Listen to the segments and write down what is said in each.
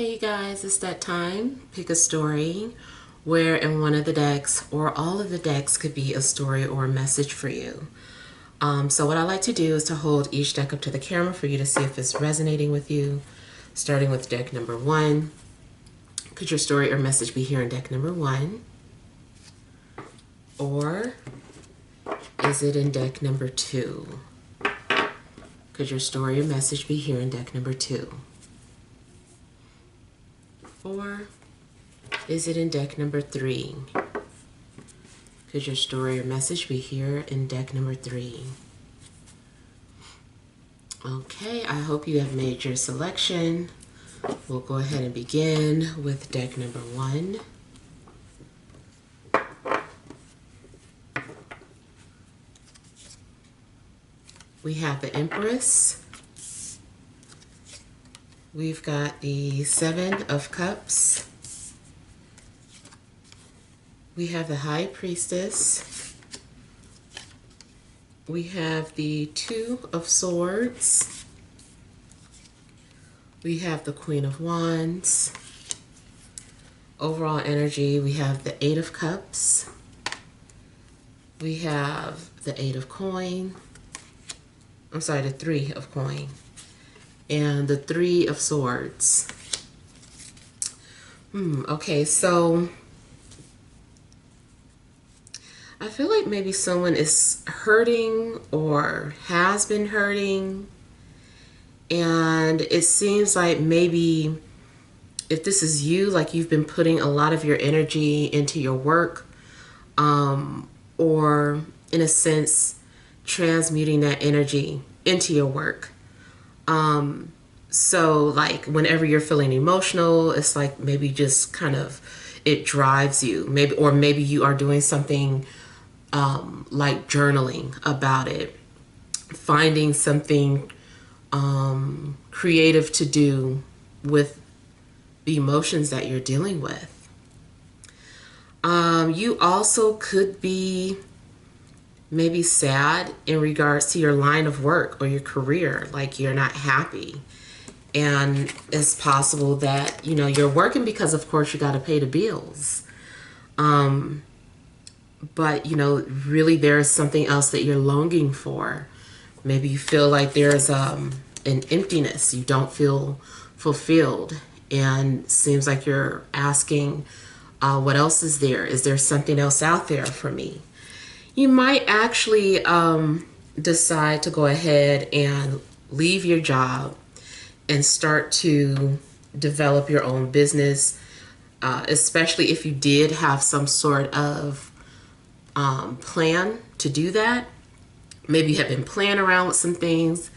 Hey you guys, it's that time. Pick a story where in one of the decks or all of the decks could be a story or a message for you. So what I like to do is to hold each deck up to the camera for you to see if it's resonating with you. Starting with deck number 1. Could your story or message be here in deck number 1? Or is it in deck number 2? Could your story or message be here in deck number 2? Or is it in deck number 3? Could your story or message be here in deck number 3? Okay, I hope you have made your selection. We'll go ahead and begin with deck number 1. We have the Empress. We've got the 7 of Cups. We have the High Priestess. We have the 2 of Swords. We have the Queen of Wands. Overall energy, we have the 8 of Cups. We have the 8 of Coin. I'm sorry, the 3 of Coin. And the 3 of Swords. Okay, so I feel like maybe someone is hurting or has been hurting. And it seems like maybe if this is you, like you've been putting a lot of your energy into your work, or in a sense, transmuting that energy into your work. So like whenever you're feeling emotional, it's like maybe just kind of, it drives you. Maybe you are doing something like journaling about it, finding something creative to do with the emotions that you're dealing with. You also could be maybe sad in regards to your line of work or your career, like you're not happy. And it's possible that, you know, you're working because of course you got to pay the bills. But, you know, really there's something else that you're longing for. Maybe you feel like there's an emptiness. You don't feel fulfilled. And seems like you're asking, what else is there? Is there something else out there for me? You might actually decide to go ahead and leave your job and start to develop your own business, especially if you did have some sort of plan to do that. Maybe you have been playing around with some things,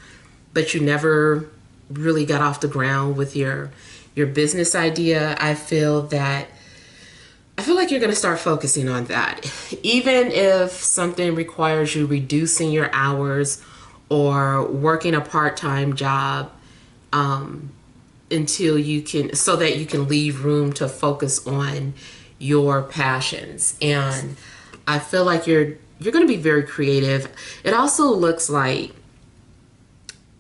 but you never really got off the ground with your business idea. I feel like you're going to start focusing on that. Even if something requires you reducing your hours or working a part-time job, until you can, so that you can leave room to focus on your passions. And I feel like you're going to be very creative. It also looks like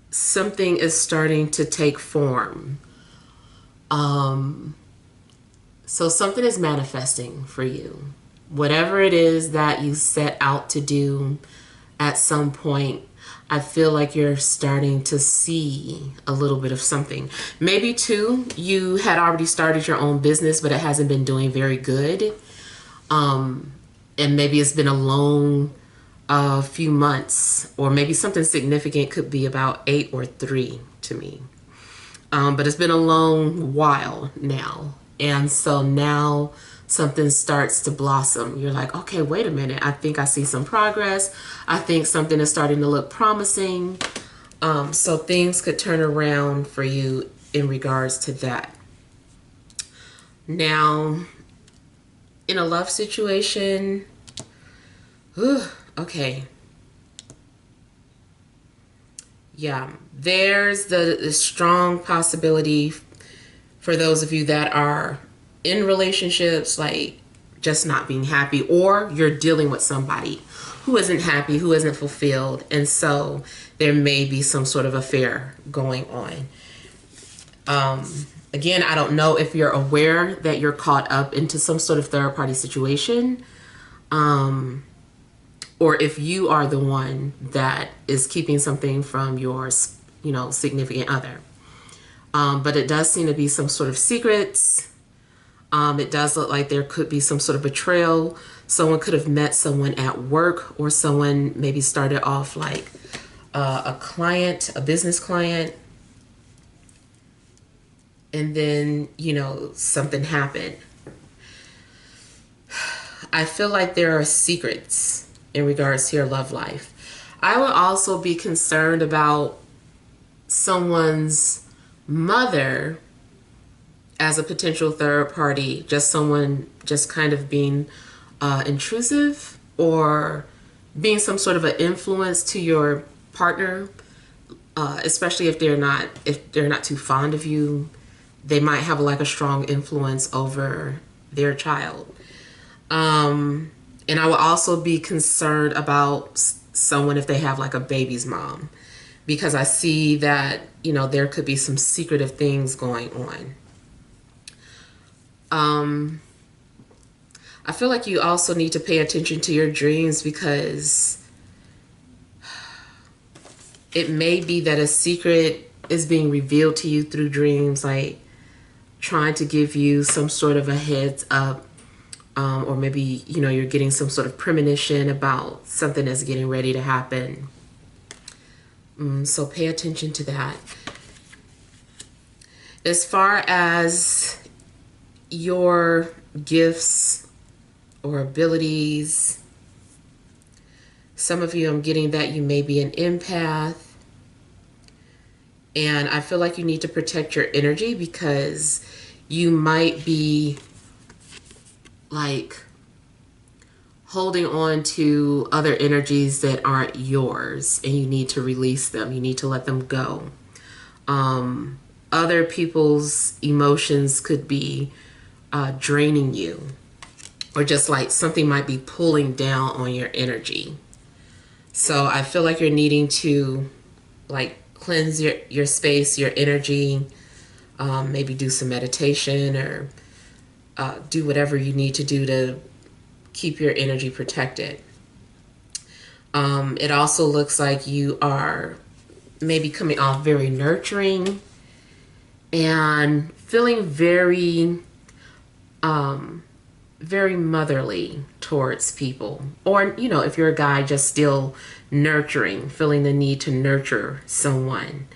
something is starting to take form. So something is manifesting for you. Whatever it is that you set out to do at some point, I feel like you're starting to see a little bit of something. Maybe too, you had already started your own business, but it hasn't been doing very good. And maybe it's been a long few months, or maybe something significant could be about 8 or 3 to me. But it's been a long while now. And so now something starts to blossom. You're like, okay, wait a minute. I think I see some progress. I think something is starting to look promising. So things could turn around for you in regards to that. Now, in a love situation, okay. Yeah, there's the strong possibility for those of you that are in relationships, like just not being happy, or you're dealing with somebody who isn't happy, who isn't fulfilled. And so there may be some sort of affair going on. Again, I don't know if you're aware that you're caught up into some sort of third party situation, or if you are the one that is keeping something from your, significant other. But it does seem to be some sort of secrets. It does look like there could be some sort of betrayal. Someone could have met someone at work, or someone maybe started off like a client, a business client, and then, something happened. I feel like there are secrets in regards to your love life. I would also be concerned about someone's mother as a potential third party, just someone just kind of being intrusive, or being some sort of an influence to your partner, especially if they're not too fond of you. They might have like a strong influence over their child. And I would also be concerned about someone if they have like a baby's mom, because I see that, there could be some secretive things going on. I feel like you also need to pay attention to your dreams, because it may be that a secret is being revealed to you through dreams, like trying to give you some sort of a heads up, or maybe, you're getting some sort of premonition about something that's getting ready to happen. So pay attention to that. As far as your gifts or abilities, some of you, I'm getting that you may be an empath. And I feel like you need to protect your energy, because you might be like holding on to other energies that aren't yours, and you need to release them. You need to let them go. Other people's emotions could be draining you, or just like something might be pulling down on your energy. So I feel like you're needing to like cleanse your space, your energy, maybe do some meditation, or do whatever you need to do to keep your energy protected. It also looks like you are maybe coming off very nurturing and feeling very, very motherly towards people. Or, if you're a guy, just still nurturing, feeling the need to nurture someone.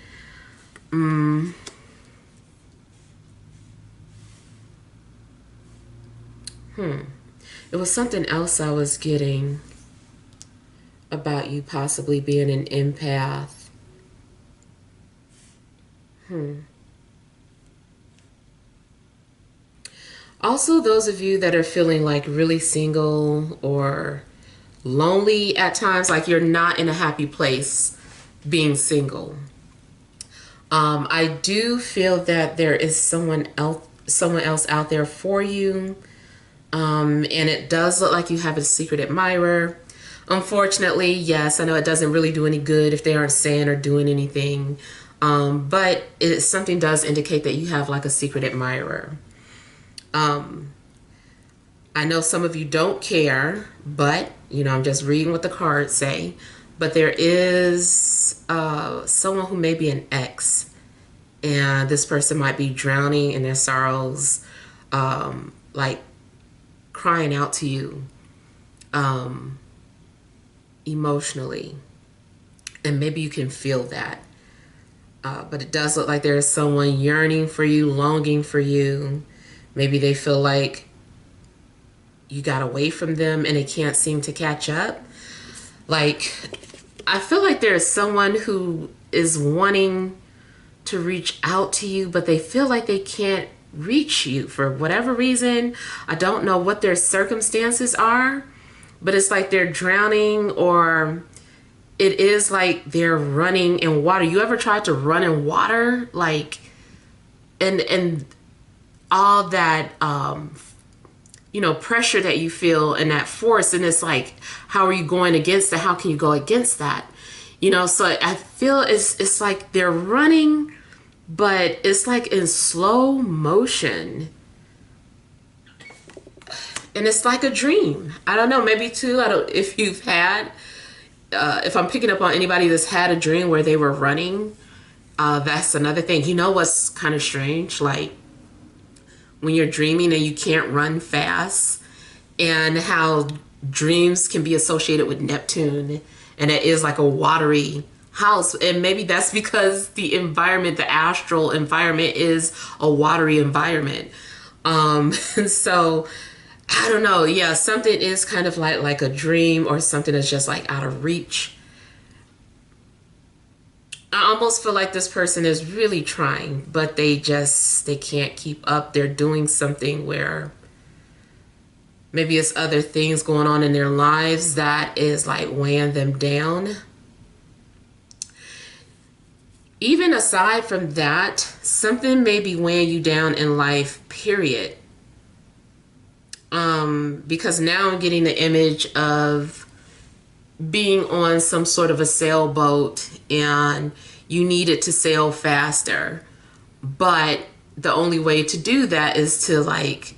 It was something else I was getting about you possibly being an empath. Also, those of you that are feeling like really single or lonely at times, like you're not in a happy place being single. I do feel that there is someone else out there for you. And it does look like you have a secret admirer. Unfortunately, yes, I know it doesn't really do any good if they aren't saying or doing anything. But something does indicate that you have like a secret admirer. I know some of you don't care, but, I'm just reading what the cards say. But there is someone who may be an ex. And this person might be drowning in their sorrows, like crying out to you emotionally. And maybe you can feel that. But it does look like there is someone yearning for you, longing for you. Maybe they feel like you got away from them and they can't seem to catch up. Like, I feel like there is someone who is wanting to reach out to you, but they feel like they can't reach you for whatever reason. I don't know what their circumstances are, but it's like they're drowning, or it is like they're running in water. You ever tried to run in water? Like, and all that, pressure that you feel and that force. And it's like, how are you going against that? How can you go against that? So I feel it's like they're running, but it's like in slow motion. And it's like a dream. I don't know, maybe too, I don't, if you've had, if I'm picking up on anybody that's had a dream where they were running, that's another thing. You know what's kind of strange? Like when you're dreaming and you can't run fast, and how dreams can be associated with Neptune, and it is like a watery house. And maybe that's because the environment, the astral environment, is a watery environment. And so I don't know. Yeah, something is kind of like a dream, or something that's just like out of reach. I almost feel like this person is really trying, but they can't keep up. They're doing something where maybe it's other things going on in their lives that is like weighing them down. Even aside from that, something may be weighing you down in life, period. Because now I'm getting the image of being on some sort of a sailboat and you needed to sail faster. But the only way to do that is to like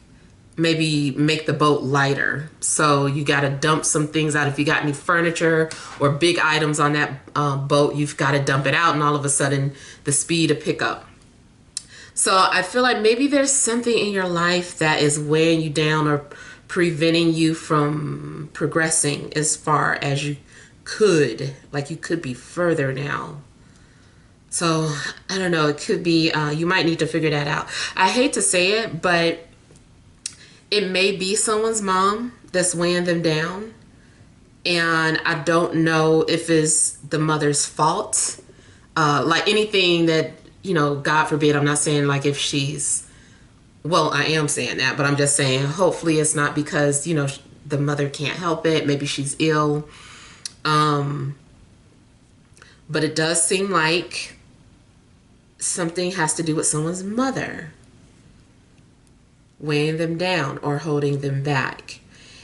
maybe make the boat lighter. So you got to dump some things out. If you got any furniture or big items on that boat, you've got to dump it out, and all of a sudden the speed of pickup. So I feel like maybe there's something in your life that is weighing you down or preventing you from progressing as far as you could. Like you could be further now. So I don't know. It could be, you might need to figure that out. I hate to say it, but it may be someone's mom that's weighing them down. And I don't know if it's the mother's fault. Like anything that, you know, God forbid, I'm not saying like if she's, well, I am saying that, but I'm just saying hopefully it's not because, you know, the mother can't help it. Maybe she's ill. But it does seem like something has to do with someone's mother weighing them down or holding them back.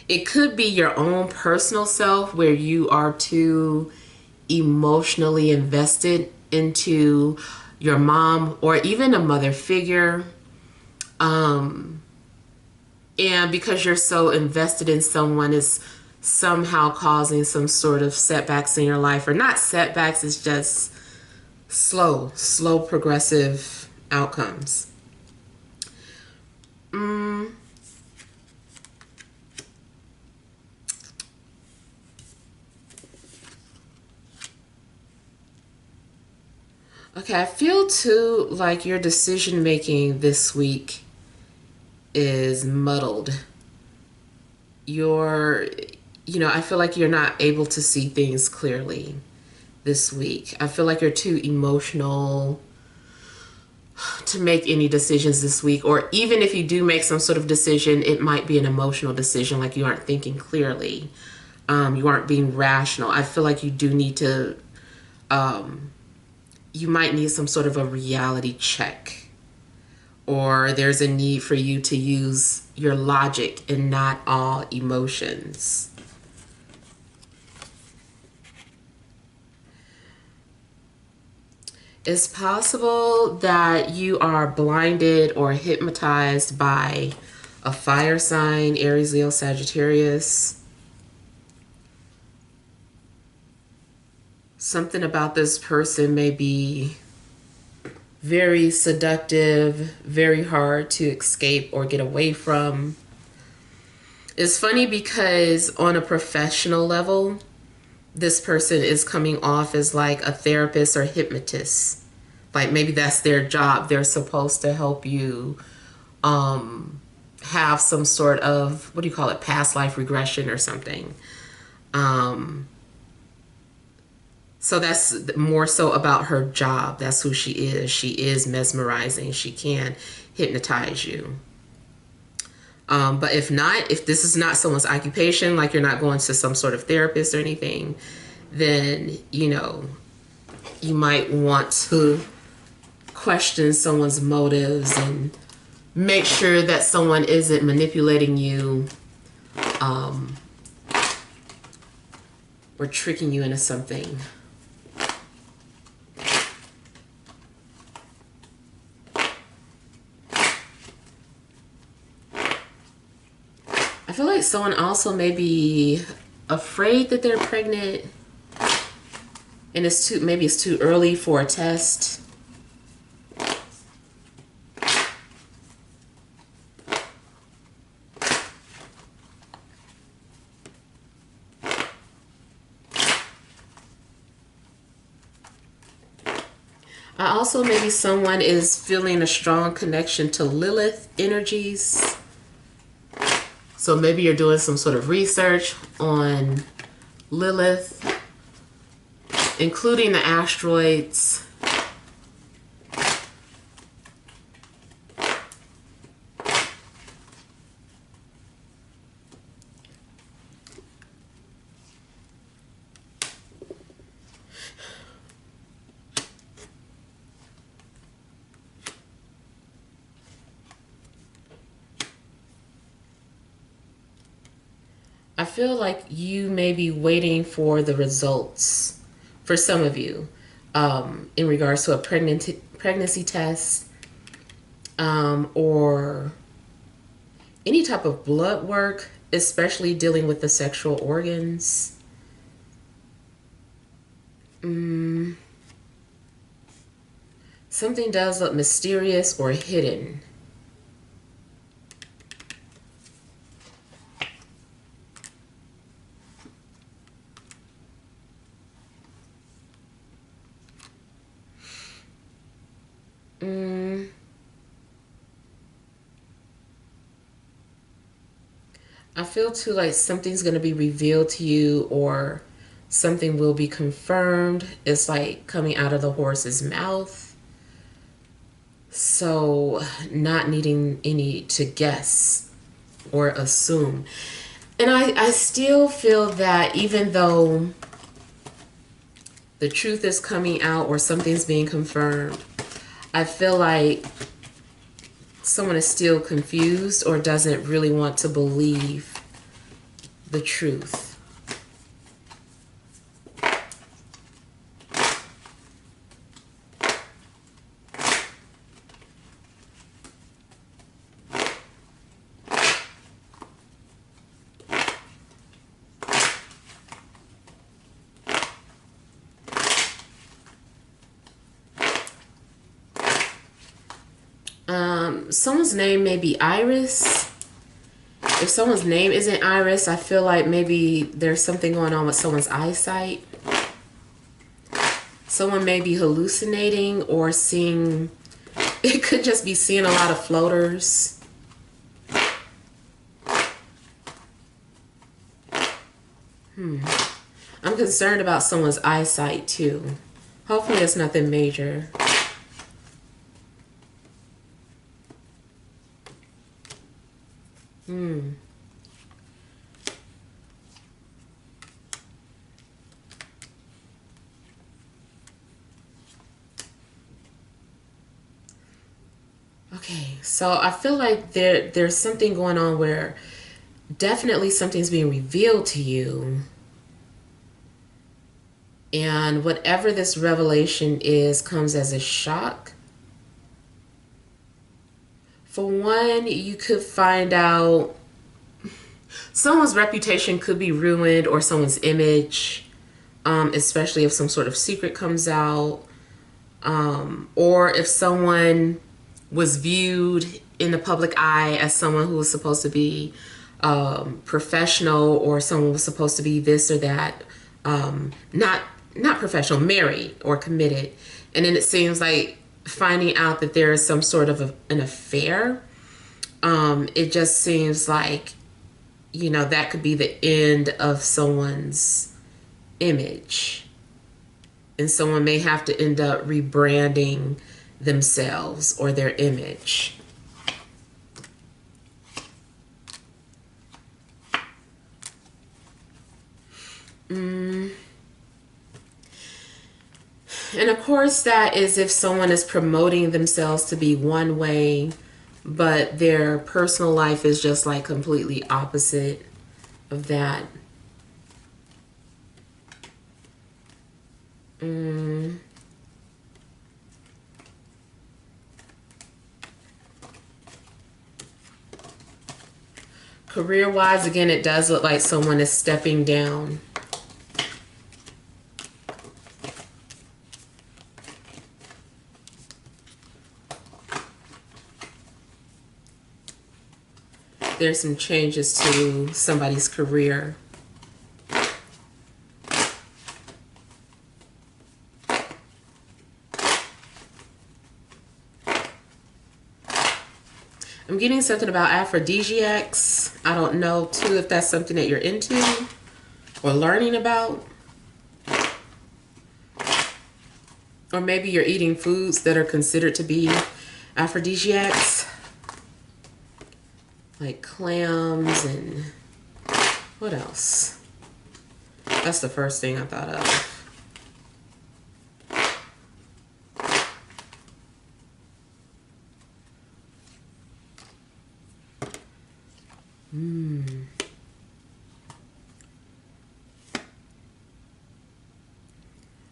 It could be your own personal self where you are too emotionally invested into your mom or even a mother figure. And because you're so invested in someone, is somehow causing some sort of setbacks in your life, or not setbacks, it's just slow progressive outcomes. Okay, I feel too like your decision making this week is muddled. I feel like you're not able to see things clearly this week. I feel like you're too emotional to make any decisions this week, or even if you do make some sort of decision, it might be an emotional decision, like you aren't thinking clearly. You aren't being rational. I feel like you do need to, you might need some sort of a reality check, or there's a need for you to use your logic and not all emotions. It's possible that you are blinded or hypnotized by a fire sign, Aries, Leo, Sagittarius. Something about this person may be very seductive, very hard to escape or get away from. It's funny because on a professional level, this person is coming off as like a therapist or hypnotist. Like maybe that's their job. They're supposed to help you have some sort of, what do you call it, past life regression or something. So that's more so about her job. That's who she is. She is mesmerizing. She can hypnotize you. But if not, if this is not someone's occupation, like you're not going to some sort of therapist or anything, then, you might want to question someone's motives and make sure that someone isn't manipulating you or tricking you into something. I feel like someone also may be afraid that they're pregnant, and maybe it's too early for a test. Also, maybe someone is feeling a strong connection to Lilith energies. So maybe you're doing some sort of research on Lilith, including the asteroids. I feel like you may be waiting for the results, for some of you, in regards to a pregnancy test, or any type of blood work, especially dealing with the sexual organs. Something does look mysterious or hidden. I feel too like something's going to be revealed to you, or something will be confirmed. It's like coming out of the horse's mouth. So not needing any to guess or assume. And I still feel that even though the truth is coming out or something's being confirmed, I feel like someone is still confused or doesn't really want to believe the truth. Someone's name may be Iris. If someone's name isn't Iris, I feel like maybe there's something going on with someone's eyesight. Someone may be hallucinating or seeing, it could just be seeing a lot of floaters. I'm concerned about someone's eyesight too. Hopefully it's nothing major. Okay, so I feel like there's something going on where definitely something's being revealed to you. And whatever this revelation is comes as a shock. For one, you could find out someone's reputation could be ruined, or someone's image, especially if some sort of secret comes out, or if someone was viewed in the public eye as someone who was supposed to be professional, or someone was supposed to be this or that, not professional, married or committed. And then it seems like finding out that there is some sort of an affair. It just seems like, you know, that could be the end of someone's image. And someone may have to end up rebranding themselves or their image. And of course, that is if someone is promoting themselves to be one way, but their personal life is just like completely opposite of that. Career-wise, again, it does look like someone is stepping down. There's some changes to somebody's career. I'm getting something about aphrodisiacs. I don't know, too, if that's something that you're into or learning about. Or maybe you're eating foods that are considered to be aphrodisiacs. Like clams and what else? That's the first thing I thought of.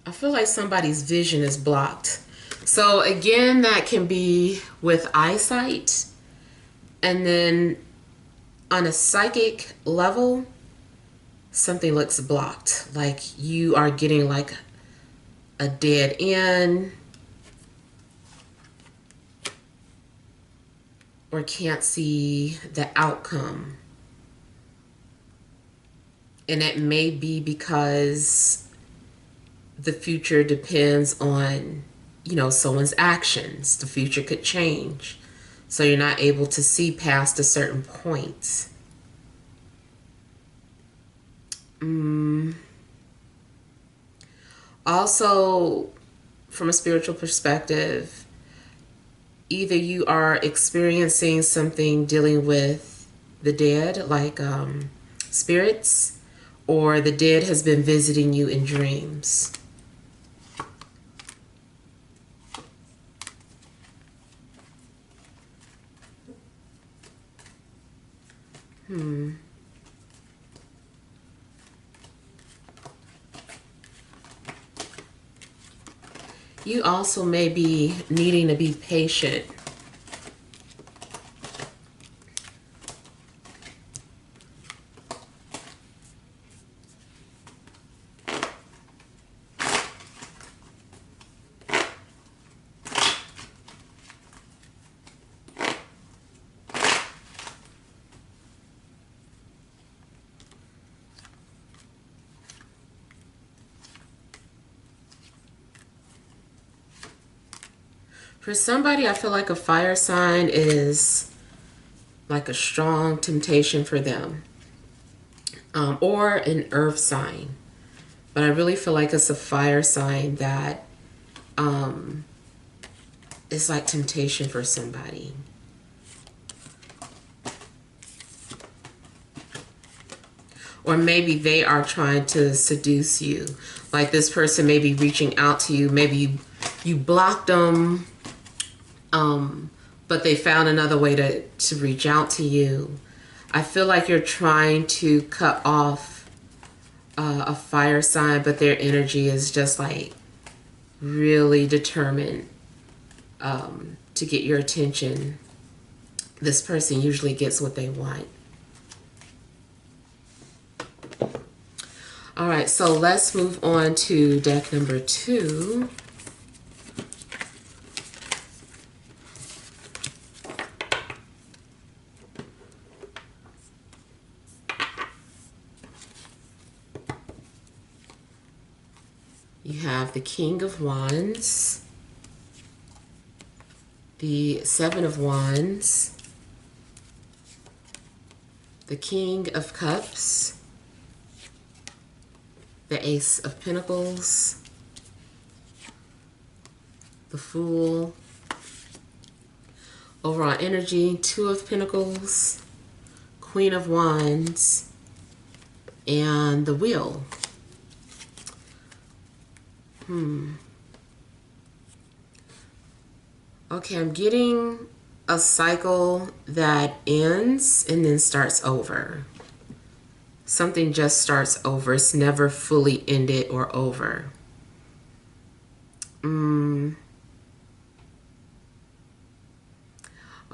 I feel like somebody's vision is blocked. So again, that can be with eyesight. And then on a psychic level, something looks blocked. Like you are getting like a dead end. Or can't see the outcome. And it may be because the future depends on, you know, someone's actions. The future could change. So you're not able to see past a certain point. Also, from a spiritual perspective, either you are experiencing something dealing with the dead, like spirits, or the dead has been visiting you in dreams. You also may be needing to be patient. For somebody, I feel like a fire sign is like a strong temptation for them. Or an earth sign. But I really feel like it's a fire sign that is like temptation for somebody. Or maybe they are trying to seduce you. Like this person may be reaching out to you. Maybe you blocked them. But they found another way to reach out to you. I feel like you're trying to cut off a fire sign, but their energy is just like really determined to get your attention. This person usually gets what they want. All right, so let's move on to deck number 2. You have the King of Wands, the Seven of Wands, the King of Cups, the Ace of Pentacles, the Fool. Overall energy, Two of Pentacles, Queen of Wands, and the Wheel. Okay, I'm getting a cycle that ends and then starts over. Something just starts over. It's never fully ended or over.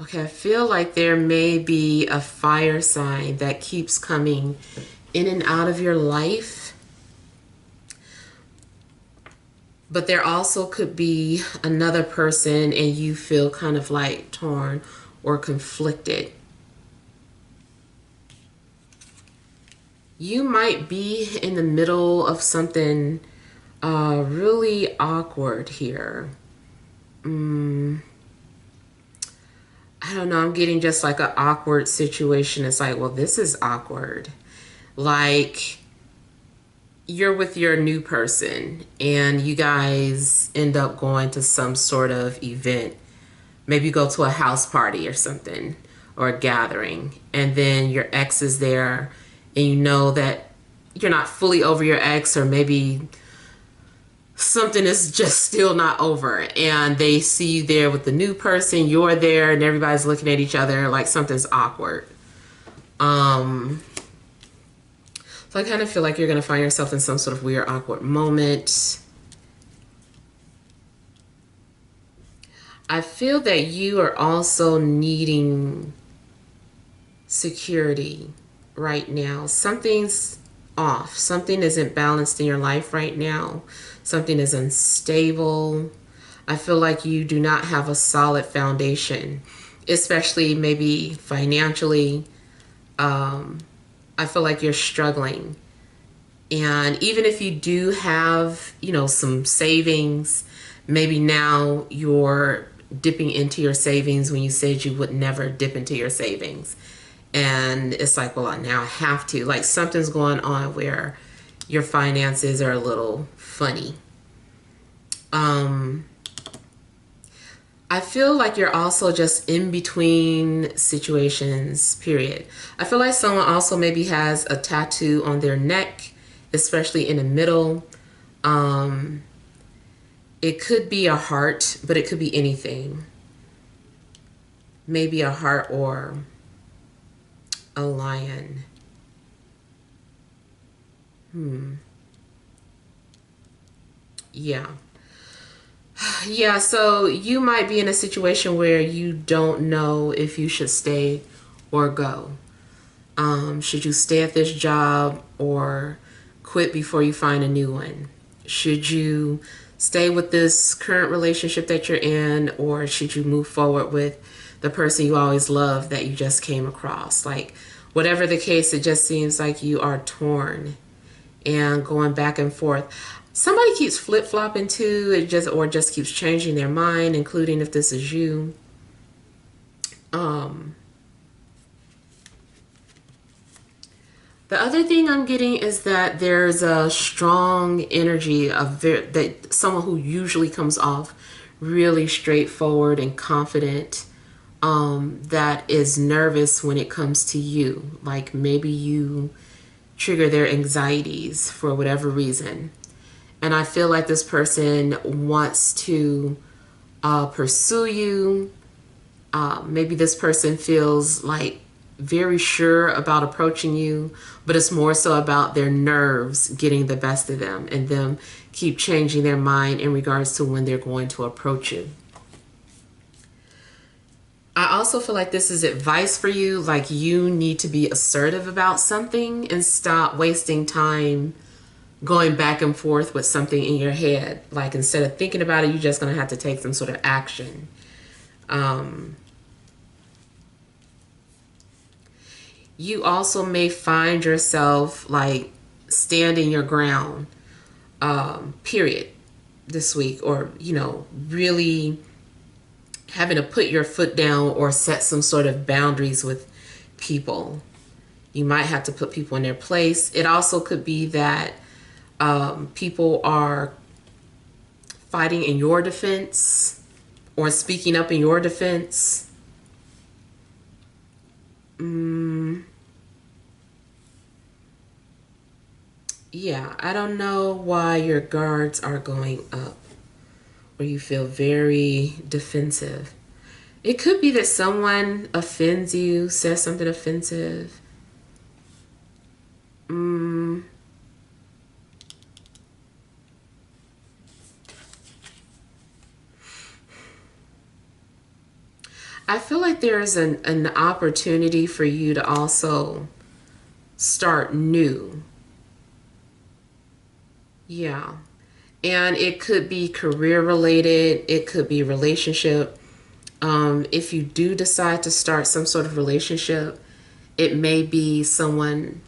Okay, I feel like there may be a fire sign that keeps coming in and out of your life. But there also could be another person and you feel kind of like torn or conflicted. You might be in the middle of something really awkward here. I don't know, I'm getting just like an awkward situation. It's like, well, this is awkward. Like, you're with your new person and you guys end up going to some sort of event. Maybe you go to a house party or something, or a gathering, and then your ex is there and you know that you're not fully over your ex, or maybe something is just still not over, and they see you there with the new person, you're there, and everybody's looking at each other like something's awkward. So I kind of feel like you're going to find yourself in some sort of weird, awkward moment. I feel that you are also needing security right now. Something's off. Something isn't balanced in your life right now. Something is unstable. I feel like you do not have a solid foundation, especially maybe financially. I feel like you're struggling. And even if you do have, you know, some savings, maybe now you're dipping into your savings when you said you would never dip into your savings. And it's like, well, now I have to. Like, something's going on where your finances are a little funny. I feel like you're also just in between situations, period. I feel like someone also maybe has a tattoo on their neck, especially in the middle. It could be a heart, but it could be anything. Maybe a heart or a lion. Yeah. Yeah, so you might be in a situation where you don't know if you should stay or go. Should you stay at this job or quit before you find a new one? Should you stay with this current relationship that you're in, or should you move forward with the person you always loved that you just came across? Like, whatever the case, it just seems like you are torn and going back and forth. Somebody keeps flip-flopping too, or just keeps changing their mind, including if this is you. The other thing I'm getting is that there's a strong energy of that someone who usually comes off really straightforward and confident, that is nervous when it comes to you. Like, maybe you trigger their anxieties for whatever reason. And I feel like this person wants to pursue you. Maybe this person feels like very sure about approaching you, but it's more so about their nerves getting the best of them and them keep changing their mind in regards to when they're going to approach you. I also feel like this is advice for you. Like, you need to be assertive about something and stop wasting time going back and forth with something in your head. Like, instead of thinking about it, you're just going to have to take some sort of action. You also may find yourself like standing your ground, period, this week, or, you know, really having to put your foot down or set some sort of boundaries with people. You might have to put people in their place. It also could be that people are fighting in your defense or speaking up in your defense. Yeah, I don't know why your guards are going up or you feel very defensive. It could be that someone offends you, says something offensive. I feel like there's an opportunity for you to also start new. Yeah. And it could be career related, it could be relationship. If you do decide to start some sort of relationship, it may be someone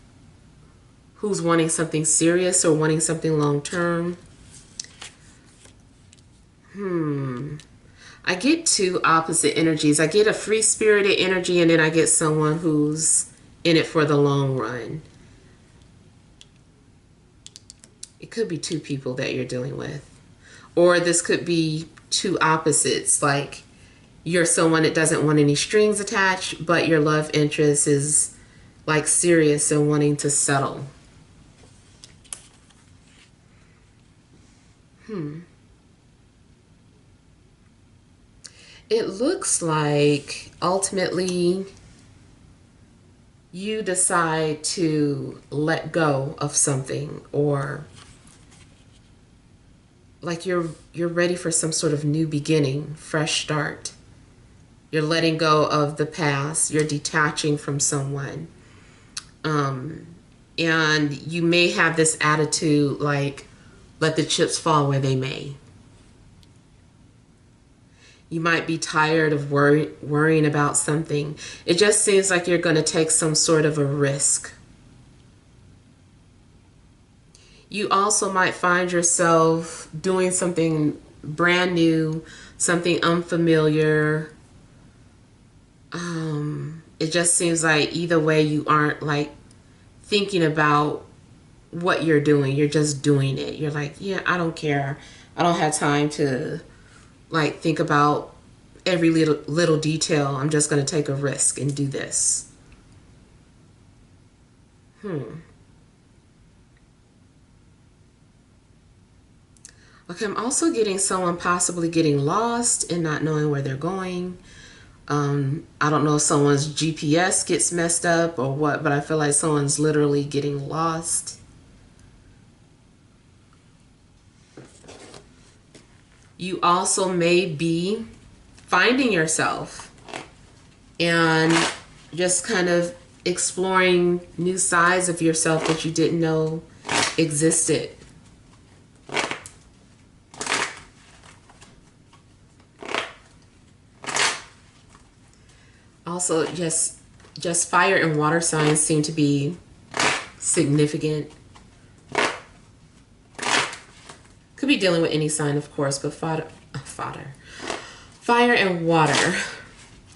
who's wanting something serious or wanting something long term. I get two opposite energies. I get a free-spirited energy, and then I get someone who's in it for the long run. It could be two people that you're dealing with. Or this could be two opposites, like you're someone that doesn't want any strings attached, but your love interest is like serious and wanting to settle. It looks like ultimately you decide to let go of something, or like you're ready for some sort of new beginning, fresh start. You're letting go of the past. You're detaching from someone. And you may have this attitude like, let the chips fall where they may. You might be tired of worrying about something. It just seems like you're going to take some sort of a risk. You also might find yourself doing something brand new, something unfamiliar. It just seems like either way you aren't like thinking about what you're doing. You're just doing it. You're like, yeah, I don't care. I don't have time to like think about every little detail. I'm just going to take a risk and do this. Okay, I'm also getting someone possibly getting lost and not knowing where they're going. I don't know if someone's GPS gets messed up or what, but I feel like someone's literally getting lost. You also may be finding yourself and just kind of exploring new sides of yourself that you didn't know existed. Also, just fire and water signs seem to be significant. Could be dealing with any sign, of course, but fire and water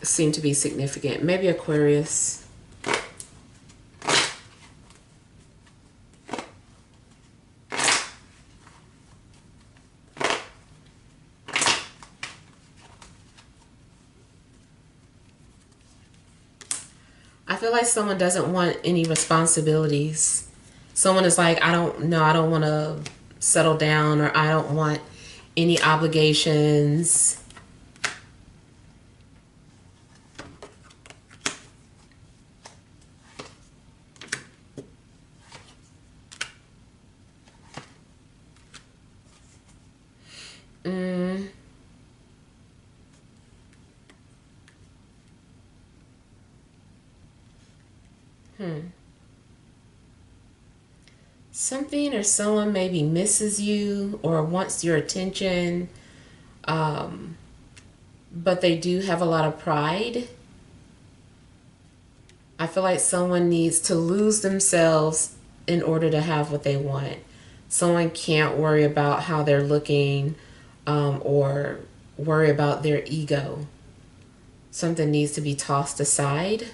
seem to be significant. Maybe Aquarius. I feel like someone doesn't want any responsibilities. Someone is like, I don't want to settle down, or I don't want any obligations. Something or someone maybe misses you or wants your attention, but they do have a lot of pride. I feel like someone needs to lose themselves in order to have what they want. Someone can't worry about how they're looking, or worry about their ego. Something needs to be tossed aside.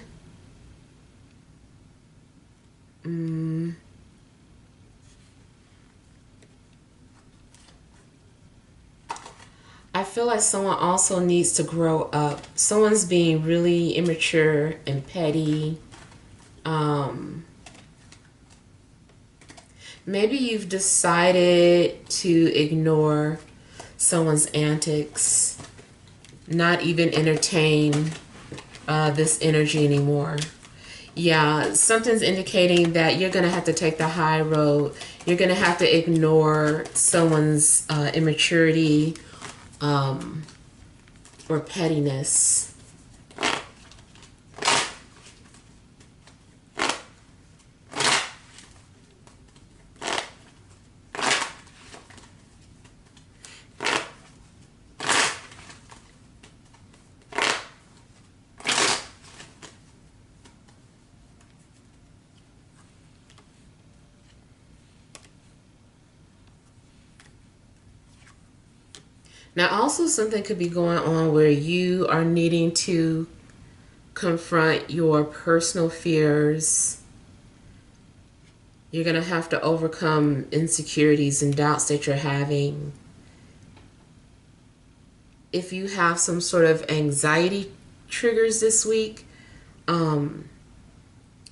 I feel like someone also needs to grow up. Someone's being really immature and petty. Maybe you've decided to ignore someone's antics, not even entertain this energy anymore. Yeah, something's indicating that you're going to have to take the high road. You're going to have to ignore someone's immaturity, or pettiness. Now, also something could be going on where you are needing to confront your personal fears. You're going to have to overcome insecurities and doubts that you're having. If you have some sort of anxiety triggers this week,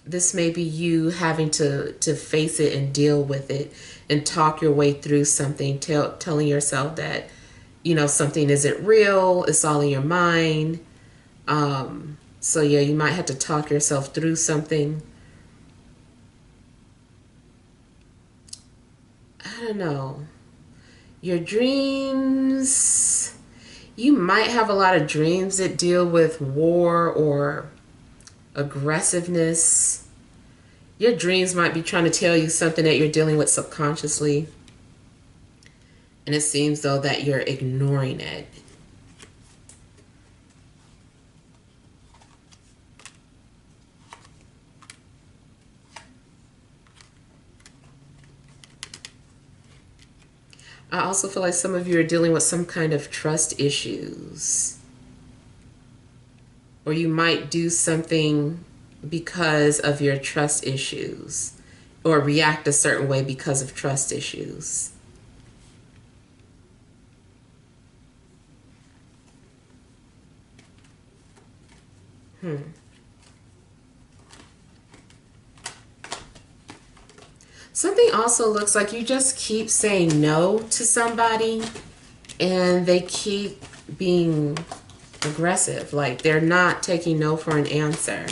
this may be you having to face it and deal with it and talk your way through something, telling yourself that, something isn't real, it's all in your mind. So yeah, you might have to talk yourself through something. I don't know. Your dreams, you might have a lot of dreams that deal with war or aggressiveness. Your dreams might be trying to tell you something that you're dealing with subconsciously, and it seems though that you're ignoring it. I also feel like some of you are dealing with some kind of trust issues. Or you might do something because of your trust issues, or react a certain way because of trust issues. Something also looks like you just keep saying no to somebody and they keep being aggressive. Like they're not taking no for an answer.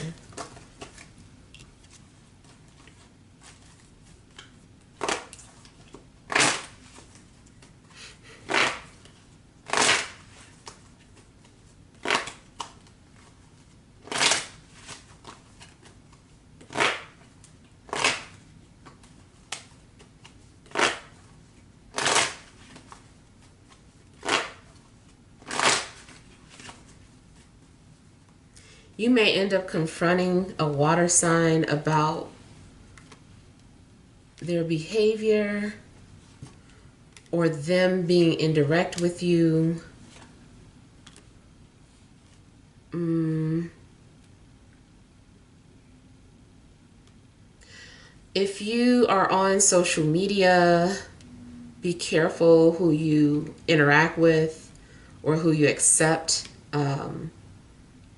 You may end up confronting a water sign about their behavior or them being indirect with you. If you are on social media, be careful who you interact with or who you accept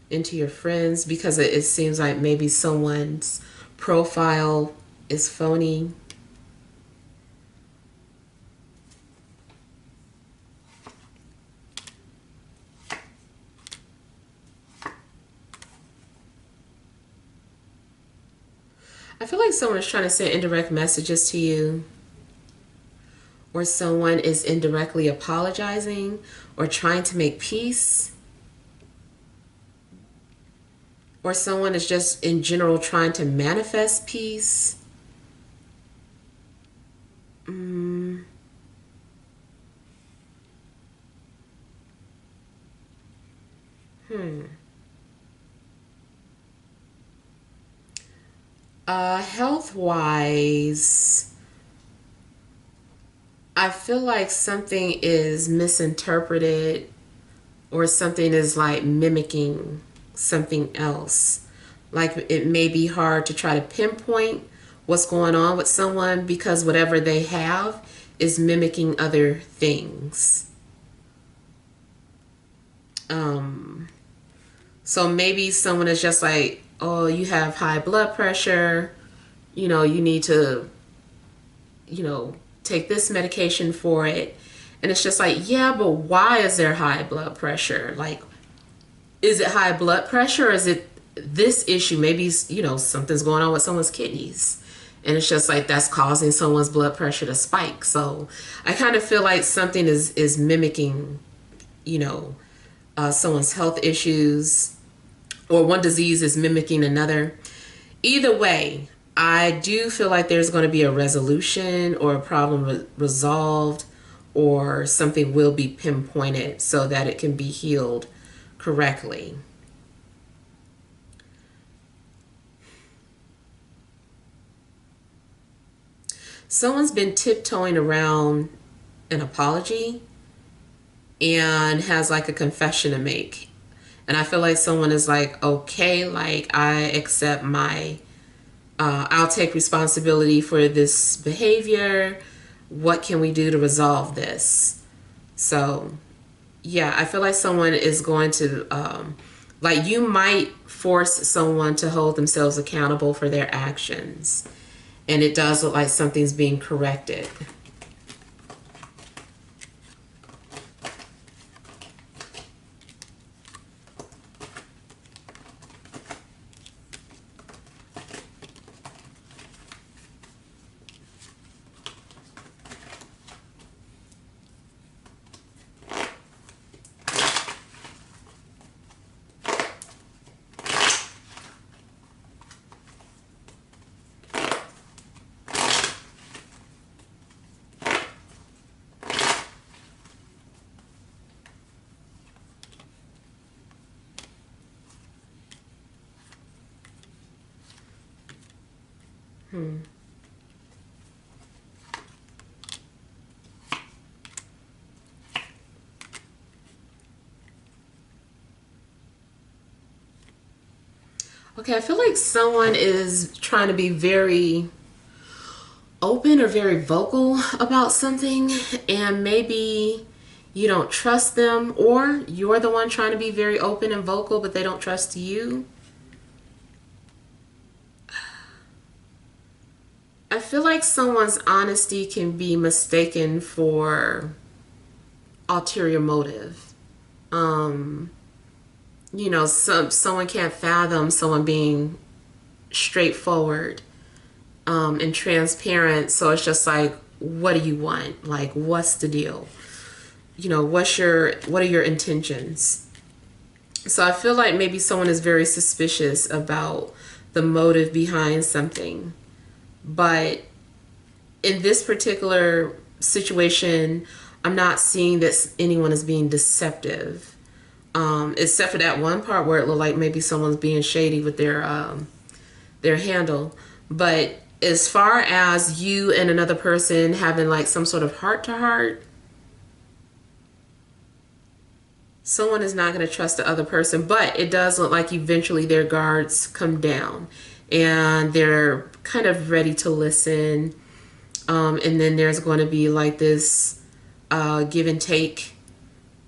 into your friends, because it seems like maybe someone's profile is phony. I feel like someone is trying to send indirect messages to you, or someone is indirectly apologizing or trying to make peace, or someone is just in general trying to manifest peace. Health-wise, I feel like something is misinterpreted or something is like mimicking something else. Like it may be hard to try to pinpoint what's going on with someone because whatever they have is mimicking other things. So maybe someone is just like, oh, you have high blood pressure, you need to, take this medication for it. And it's just like, yeah, but why is there high blood pressure? Like, is it high blood pressure or is it this issue? Maybe, something's going on with someone's kidneys. And it's just like that's causing someone's blood pressure to spike. So I kind of feel like something is mimicking, someone's health issues, or one disease is mimicking another. Either way, I do feel like there's going to be a resolution or a problem resolved, or something will be pinpointed so that it can be healed correctly. Someone's been tiptoeing around an apology, and has like a confession to make. And I feel like someone is like, okay, like I accept my, I'll take responsibility for this behavior. What can we do to resolve this? So, yeah, I feel like someone is going to, like you might force someone to hold themselves accountable for their actions. And it does look like something's being corrected. Okay, I feel like someone is trying to be very open or very vocal about something, and maybe you don't trust them, or you're the one trying to be very open and vocal, but they don't trust you. I feel like someone's honesty can be mistaken for ulterior motive. Um, someone can't fathom someone being straightforward and transparent. So it's just like, what do you want? Like, what's the deal? What are your intentions? So I feel like maybe someone is very suspicious about the motive behind something. But in this particular situation, I'm not seeing that anyone is being deceptive. Except for that one part where it looked like maybe someone's being shady with their handle. But as far as you and another person having like some sort of heart to heart, someone is not going to trust the other person. But it does look like eventually their guards come down and they're kind of ready to listen. And then there's going to be like this give and take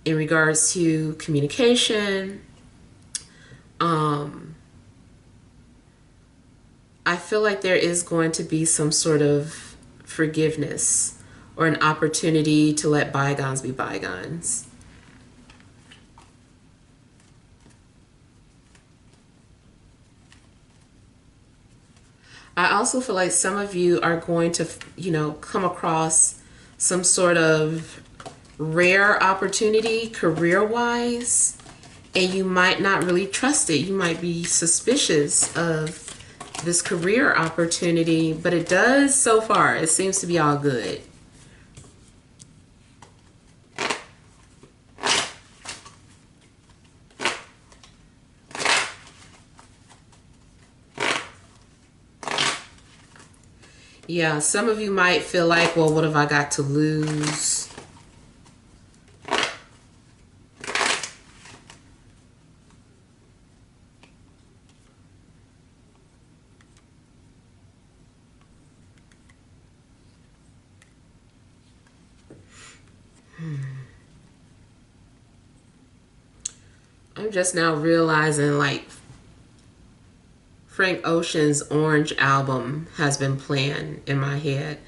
in regards to communication. I feel like there is going to be some sort of forgiveness or an opportunity to let bygones be bygones. I also feel like some of you are going to, come across some sort of rare opportunity career-wise, and you might not really trust it. You might be suspicious of this career opportunity, but it does, so far, it seems to be all good. Yeah, some of you might feel like, well, what have I got to lose? I'm just now realizing, like, Frank Ocean's Orange album has been playing in my head.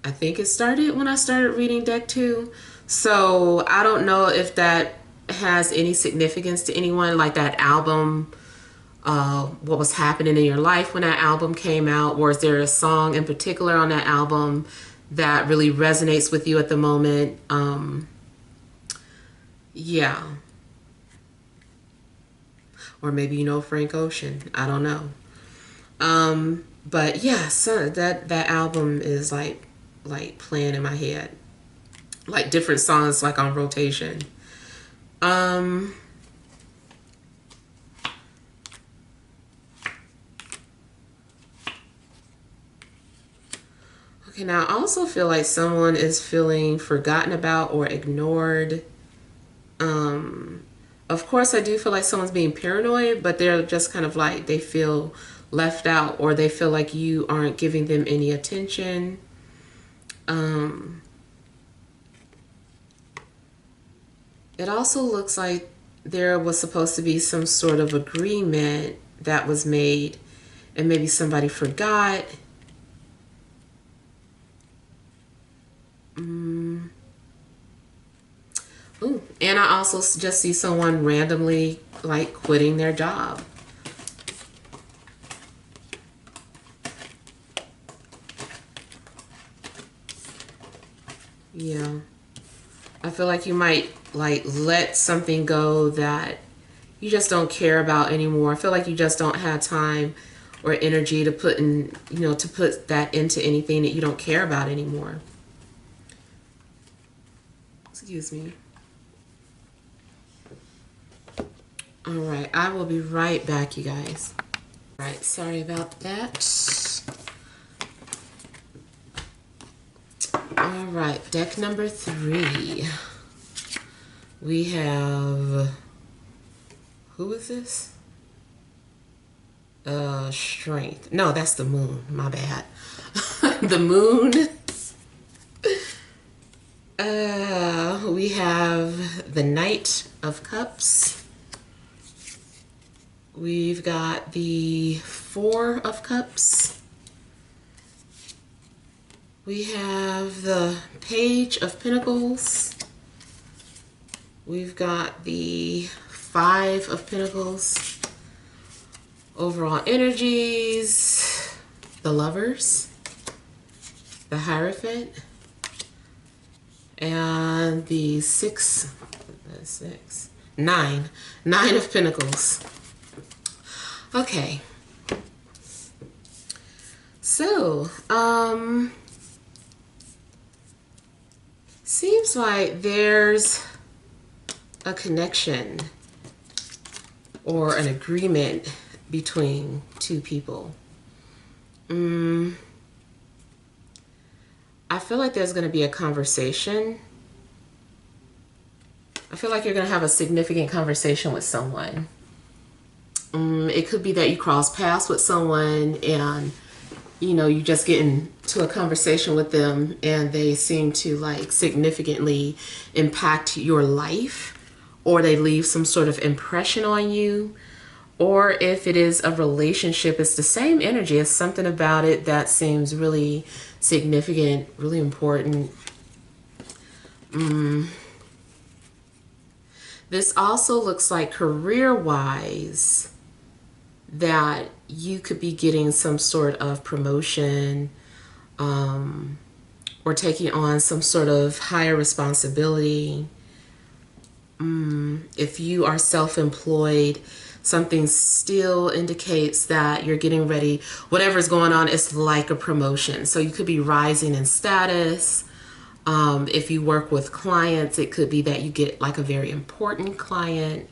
I think it started when I started reading deck 2. So I don't know if that has any significance to anyone, like that album, what was happening in your life when that album came out, or is there a song in particular on that album that really resonates with you at the moment? Yeah. Or maybe you know Frank Ocean. I don't know. But yeah, so that album is like playing in my head. Like different songs like on rotation. Okay, now I also feel like someone is feeling forgotten about or ignored. Of course, I do feel like someone's being paranoid, but they're just kind of like they feel left out, or they feel like you aren't giving them any attention. It also looks like there was supposed to be some sort of agreement that was made, and maybe somebody forgot. Ooh, and I also just see someone randomly like quitting their job. Yeah. I feel like you might like let something go that you just don't care about anymore. I feel like you just don't have time or energy to put in, to put that into anything that you don't care about anymore. Excuse me. All right, I will be right back, you guys. All right, sorry about that. All right, deck number 3. We have, who is this? Strength. No, that's the moon. My bad. The moon. We have the Knight of Cups. We've got the 4 of Cups. We have the Page of Pentacles. We've got the 5 of Pentacles. Overall energies, the Lovers, the Hierophant, and the 9 of Pentacles. Okay. So, seems like there's a connection or an agreement between two people. I feel like there's going to be a conversation. I feel like you're going to have a significant conversation with someone. It could be that you cross paths with someone and, you just get into a conversation with them and they seem to like significantly impact your life, or they leave some sort of impression on you. Or if it is a relationship, it's the same energy. It's something about it that seems really significant, really important. This also looks like career-wise that you could be getting some sort of promotion, or taking on some sort of higher responsibility. If you are self-employed, something still indicates that you're getting ready. Whatever's going on is like a promotion. So you could be rising in status. If you work with clients, it could be that you get like a very important client.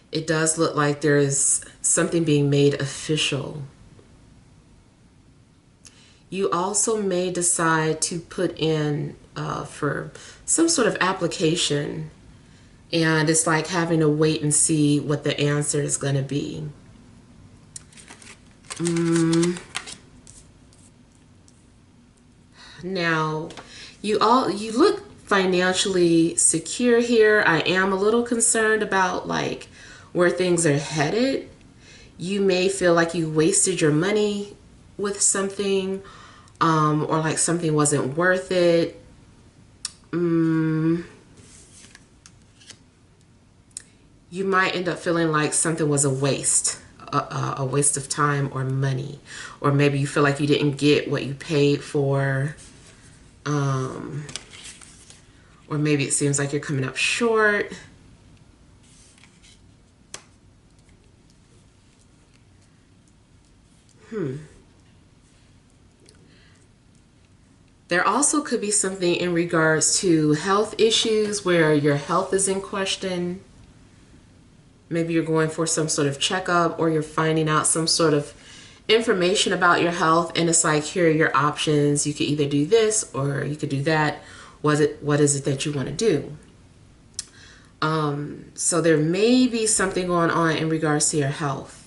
It does look like there is something being made official. You also may decide to put in for some sort of application, and it's like having to wait and see what the answer is going to be. Now, you look financially secure here. I am a little concerned about like where things are headed. You may feel like you wasted your money with something, or like something wasn't worth it. You might end up feeling like something was a waste of time or money, or maybe you feel like you didn't get what you paid for, or maybe it seems like you're coming up short. There also could be something in regards to health issues where your health is in question. Maybe you're going for some sort of checkup, or you're finding out some sort of information about your health, and it's like, here are your options. You could either do this or you could do that. What is it that you want to do? So there may be something going on in regards to your health.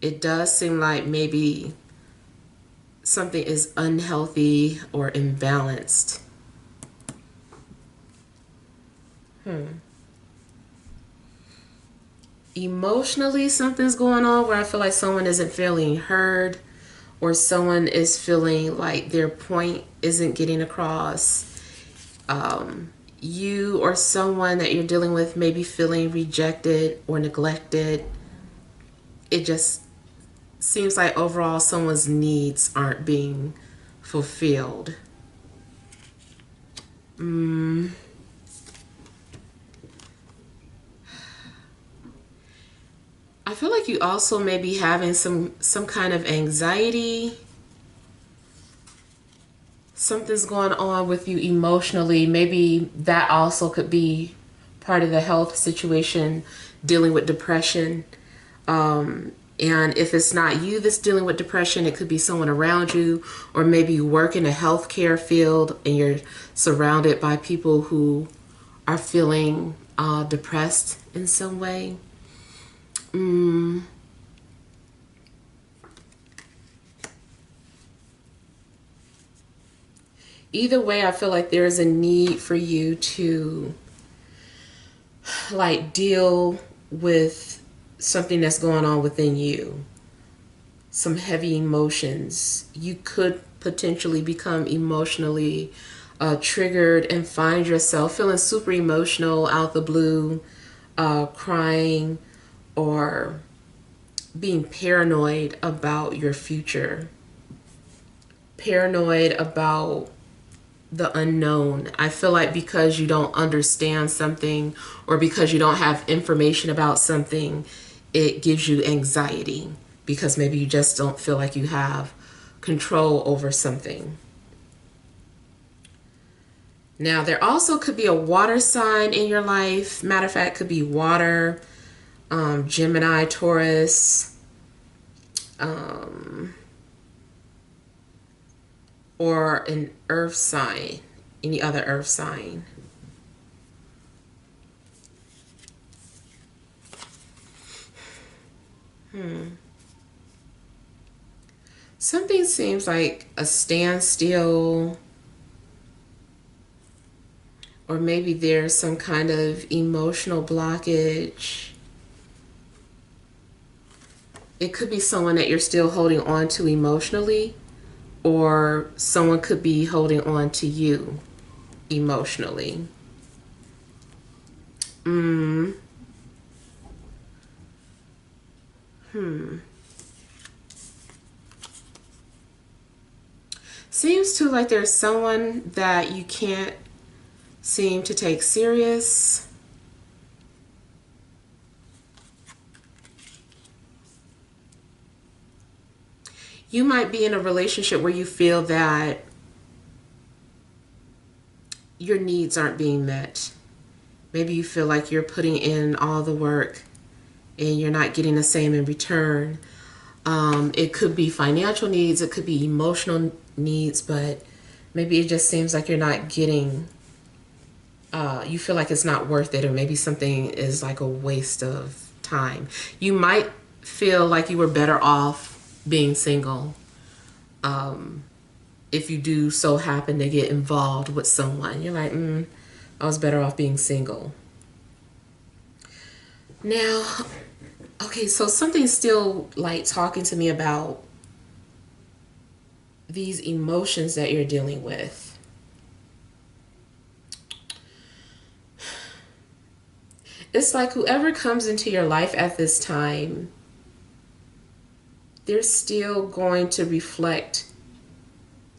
It does seem like maybe something is unhealthy or imbalanced. Emotionally, something's going on where I feel like someone isn't feeling heard, or someone is feeling like their point isn't getting across. You or someone that you're dealing with may be feeling rejected or neglected. It just seems like overall someone's needs aren't being fulfilled. I feel like you also may be having some kind of anxiety. Something's going on with you emotionally. Maybe that also could be part of the health situation, dealing with depression. And if it's not you that's dealing with depression, it could be someone around you, or maybe you work in a healthcare field and you're surrounded by people who are feeling depressed in some way. Either way, I feel like there's a need for you to like deal with something that's going on within you. Some heavy emotions. You could potentially become emotionally triggered and find yourself feeling super emotional out the blue, crying, or being paranoid about your future. Paranoid about the unknown. I feel like because you don't understand something, or because you don't have information about something, it gives you anxiety because maybe you just don't feel like you have control over something. Now, there also could be a water sign in your life. Matter of fact, could be water, Gemini, Taurus, or an earth sign, any other earth sign. Something seems like a standstill, or maybe there's some kind of emotional blockage. It could be someone that you're still holding on to emotionally, or someone could be holding on to you emotionally. Seems too like there's someone that you can't seem to take serious. You might be in a relationship where you feel that your needs aren't being met. Maybe you feel like you're putting in all the work and you're not getting the same in return. It could be financial needs, it could be emotional needs, but maybe it just seems like you're not getting, you feel like it's not worth it, or maybe something is like a waste of time. You might feel like you were better off being single, if you do so happen to get involved with someone. You're like, I was better off being single. Now, okay, so something's still like talking to me about these emotions that you're dealing with. It's like whoever comes into your life at this time, they're still going to reflect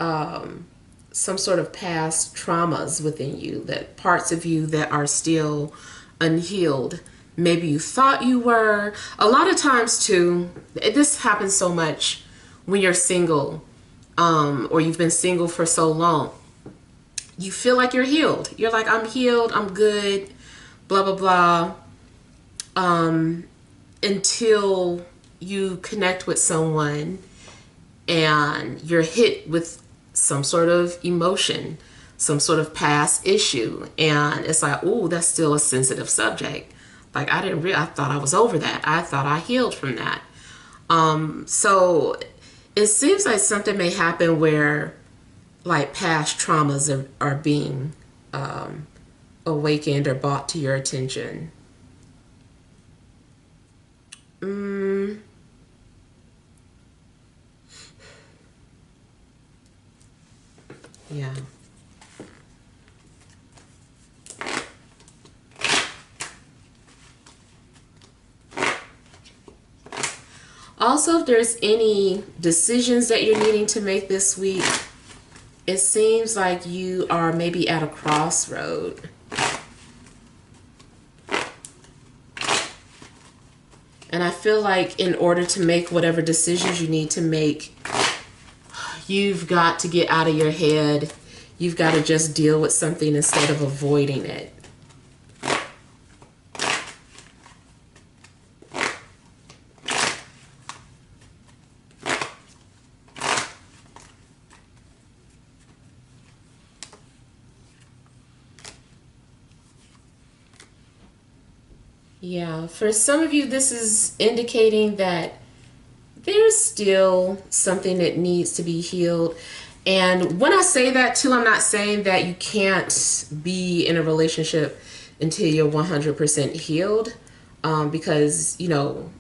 some sort of past traumas within you, that parts of you that are still unhealed. Maybe you thought you were. A lot of times too, this happens so much when you're single, or you've been single for so long. You feel like you're healed. You're like, I'm healed, I'm good, blah, blah, blah. Until you connect with someone and you're hit with some sort of emotion, some sort of past issue, and it's like, oh, that's still a sensitive subject. Like, I thought I was over that. I thought I healed from that. So it seems like something may happen where like past traumas are being awakened or brought to your attention. Yeah. Also, if there's any decisions that you're needing to make this week, it seems like you are maybe at a crossroad. And I feel like in order to make whatever decisions you need to make, you've got to get out of your head. You've got to just deal with something instead of avoiding it. Yeah, for some of you, this is indicating that there's still something that needs to be healed. And when I say that too, I'm not saying that you can't be in a relationship until you're 100% healed. Because, you know,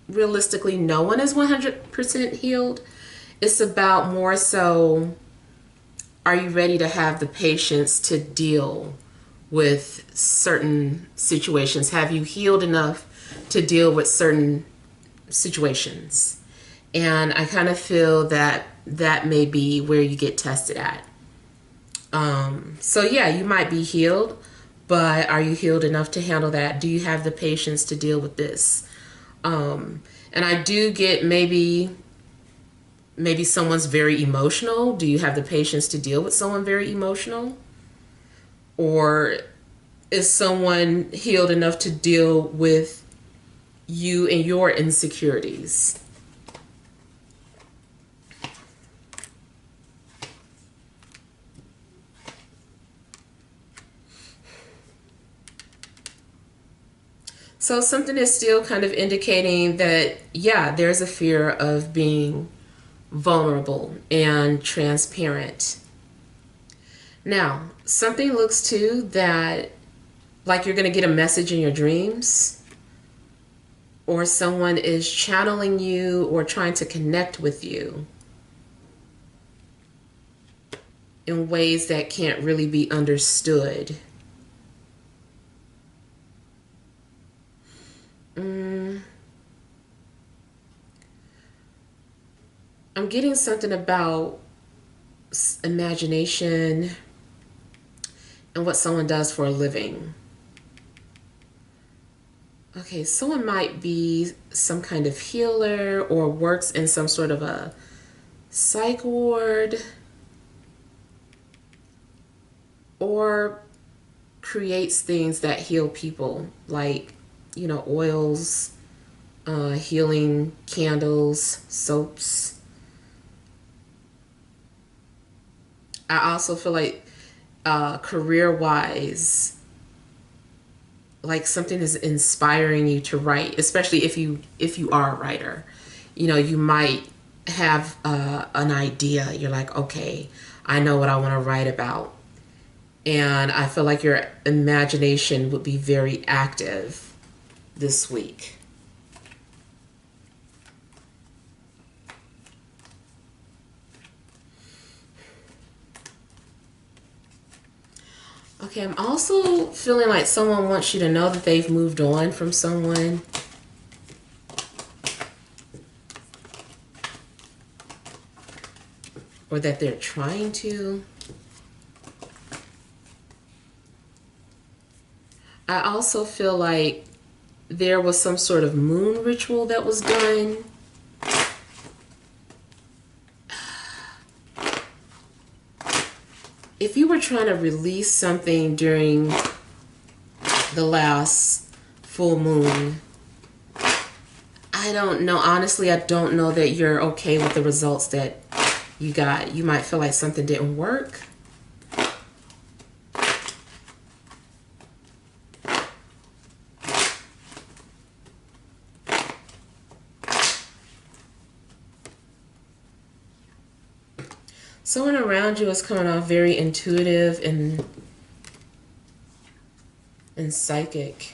realistically, no one is 100% healed. It's about more so, are you ready to have the patience to deal with certain situations? Have you healed enough to deal with certain situations? And I kind of feel that that may be where you get tested at. So yeah, you might be healed, but are you healed enough to handle that? Do you have the patience to deal with this? And I do get maybe someone's very emotional. Do you have the patience to deal with someone very emotional? Or is someone healed enough to deal with you and your insecurities? So something is still kind of indicating that, yeah, there's a fear of being vulnerable and transparent. Now, something looks too that like you're going to get a message in your dreams, or someone is channeling you or trying to connect with you in ways that can't really be understood. I'm getting something about imagination and what someone does for a living. Okay, someone might be some kind of healer or works in some sort of a psych ward, or creates things that heal people, like, you know, oils, healing candles, soaps. I also feel like career-wise, like something is inspiring you to write, especially if you are a writer. You know, you might have an idea. You're like, okay, I know what I want to write about. And I feel like your imagination would be very active this week. Okay, I'm also feeling like someone wants you to know that they've moved on from someone. Or that they're trying to. I also feel like there was some sort of moon ritual that was done. If you were trying to release something during the last full moon, I I don't know. Honestly, I don't know that you're okay with the results that you got. You might feel like something didn't work. Someone around you is coming off very intuitive and psychic.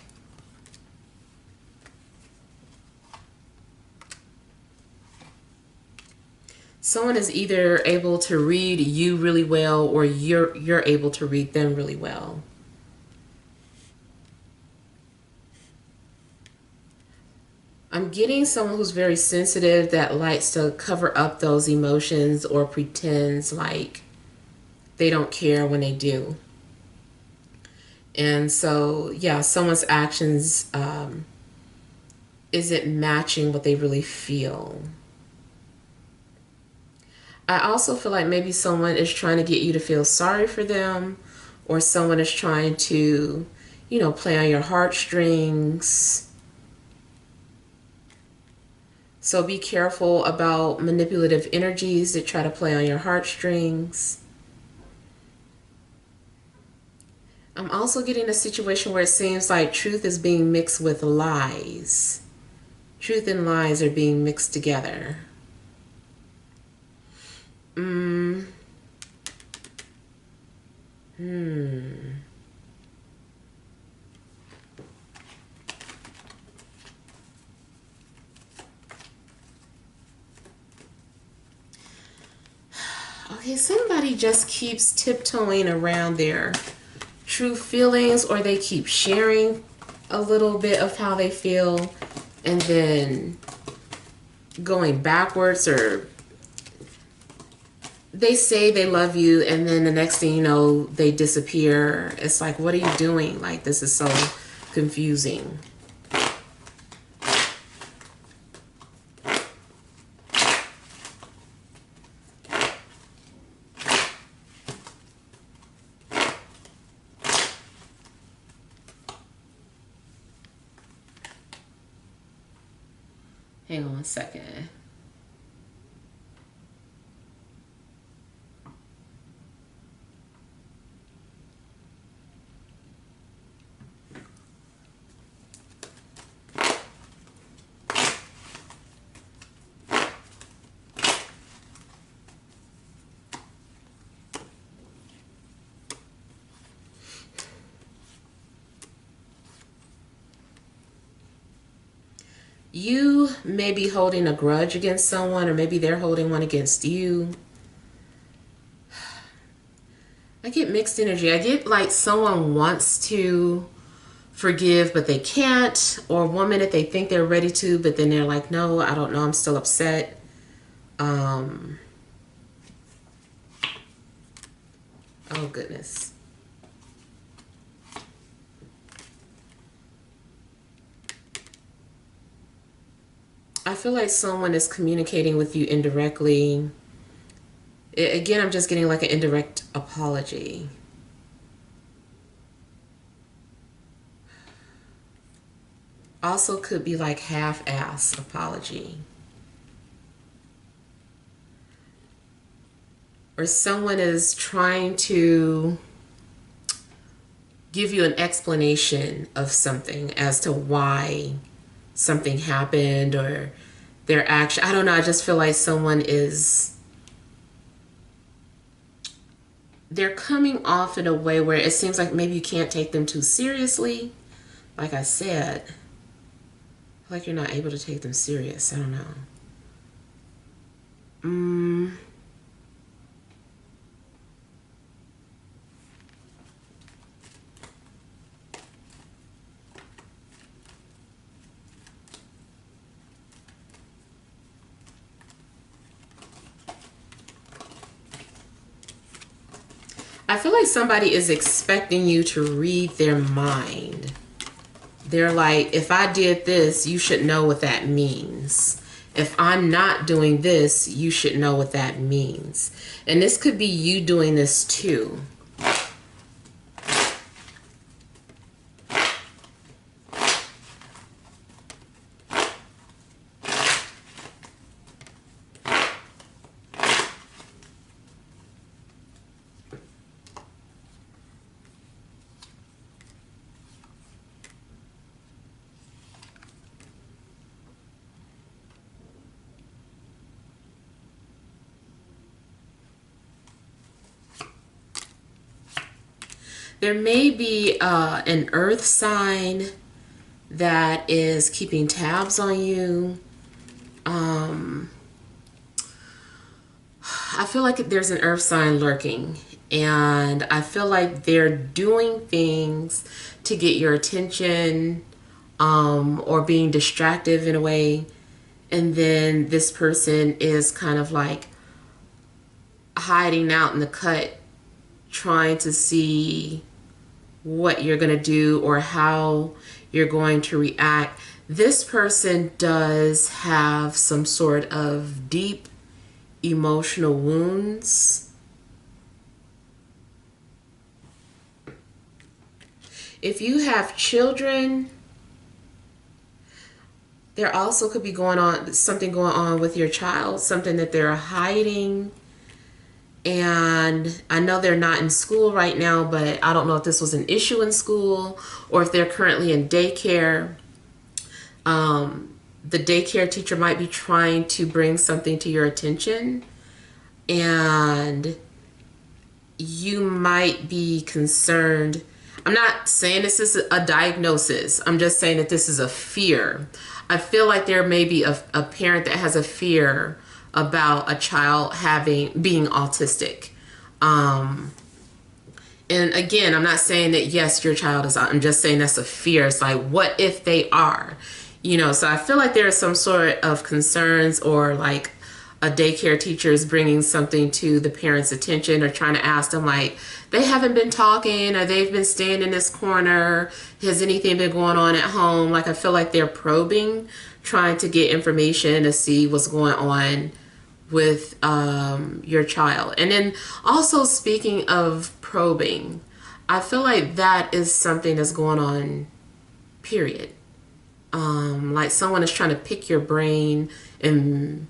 Someone is either able to read you really well, or you're able to read them really well. I'm getting someone who's very sensitive that likes to cover up those emotions or pretends like they don't care when they do. And so, yeah, someone's actions isn't matching what they really feel. I also feel like maybe someone is trying to get you to feel sorry for them, or someone is trying to, you know, play on your heartstrings. So be careful about manipulative energies that try to play on your heartstrings. I'm also getting a situation where it seems like truth is being mixed with lies. Truth and lies are being mixed together. Okay, somebody just keeps tiptoeing around their true feelings, or they keep sharing a little bit of how they feel and then going backwards, or they say they love you and then the next thing you know they disappear. It's like, what are you doing? Like, this is so confusing. Hang on a second. You may be holding a grudge against someone, or maybe they're holding one against you. I get mixed energy. I get like someone wants to forgive, but they can't. Or 1 minute they think they're ready to, but then they're like, no, I don't know, I'm still upset. Oh, goodness. I feel like someone is communicating with you indirectly. Again, I'm just getting like an indirect apology. Also could be like half-ass apology. Or someone is trying to give you an explanation of something as to why something happened, or their action. I don't know. I just feel like someone is, they're coming off in a way where it seems like maybe you can't take them too seriously. Like I said, like you're not able to take them serious. I don't know. I feel like somebody is expecting you to read their mind. They're like, if I did this, you should know what that means. If I'm not doing this, you should know what that means. And this could be you doing this too. There may be an earth sign that is keeping tabs on you. I feel like there's an earth sign lurking, and I feel like they're doing things to get your attention, or being distractive in a way. And then this person is kind of like hiding out in the cut, trying to see what you're going to do or how you're going to react. This person does have some sort of deep emotional wounds. If you have children, there also could be something going on with your child, something that they're hiding. And I know they're not in school right now, but I don't know if this was an issue in school or if they're currently in daycare. The daycare teacher might be trying to bring something to your attention, and you might be concerned. I'm not saying this is a diagnosis. I'm just saying that this is a fear. I feel like there may be a parent that has a fear about a child being autistic. And again, I'm not saying that yes, your child is. I'm just saying that's a fear. It's like, what if they are? So I feel like there are some sort of concerns, or like a daycare teacher is bringing something to the parents' attention, or trying to ask them, like, they haven't been talking, or they've been staying in this corner. Has anything been going on at home? Like, I feel like they're probing, trying to get information to see what's going on with your child. And then also, speaking of probing, I feel like that is something that's going on, period. Like someone is trying to pick your brain and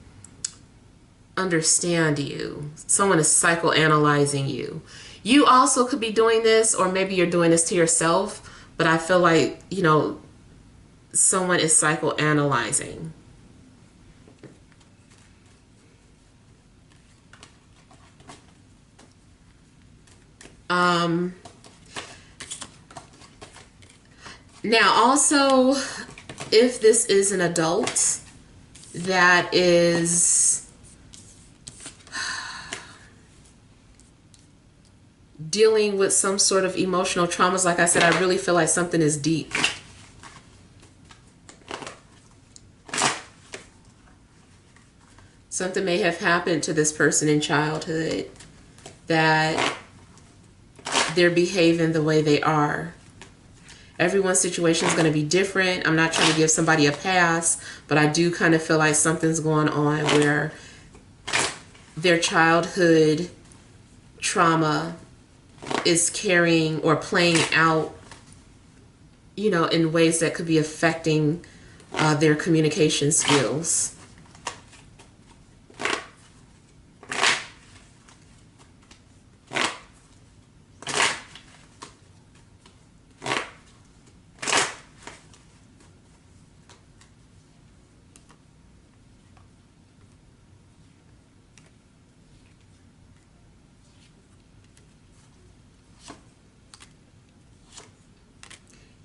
understand you. Someone is psychoanalyzing you. You also could be doing this, or maybe you're doing this to yourself, but I feel like, someone is psychoanalyzing. Now also, if this is an adult that is dealing with some sort of emotional traumas, like I said, I really feel like something is deep. Something may have happened to this person in childhood that they're behaving the way they are. Everyone's situation is going to be different. I'm not trying to give somebody a pass, but I do kind of feel like something's going on where their childhood trauma is carrying or playing out, in ways that could be affecting their communication skills.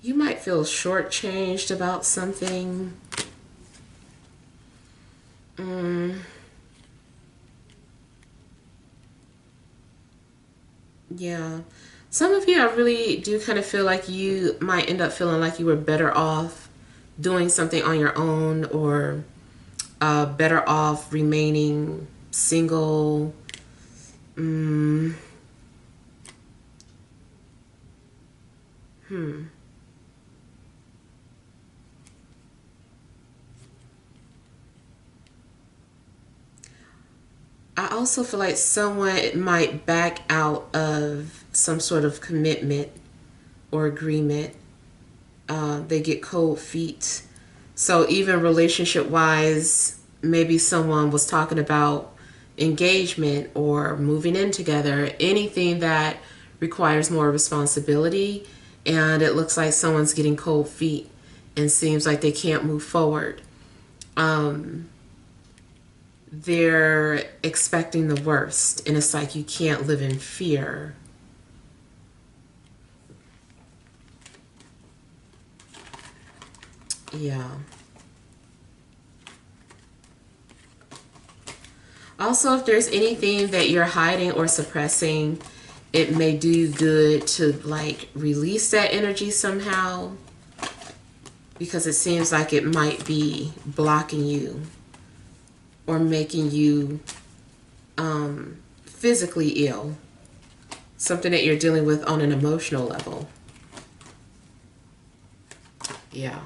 You might feel shortchanged about something. Yeah. Some of you, I really do kind of feel like you might end up feeling like you were better off doing something on your own, or better off remaining single. I also feel like someone might back out of some sort of commitment or agreement. They get cold feet. So even relationship wise, maybe someone was talking about engagement or moving in together, anything that requires more responsibility, and it looks like someone's getting cold feet and seems like they can't move forward. They're expecting the worst, and it's like you can't live in fear. Yeah. Also, if there's anything that you're hiding or suppressing, it may do good to like release that energy somehow, because it seems like it might be blocking you or making you physically ill. Something that you're dealing with on an emotional level. Yeah.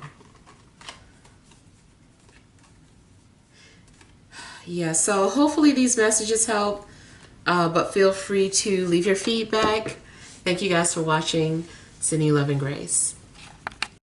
Yeah, so hopefully these messages help, but feel free to leave your feedback. Thank you guys for watching. Sending you love and grace.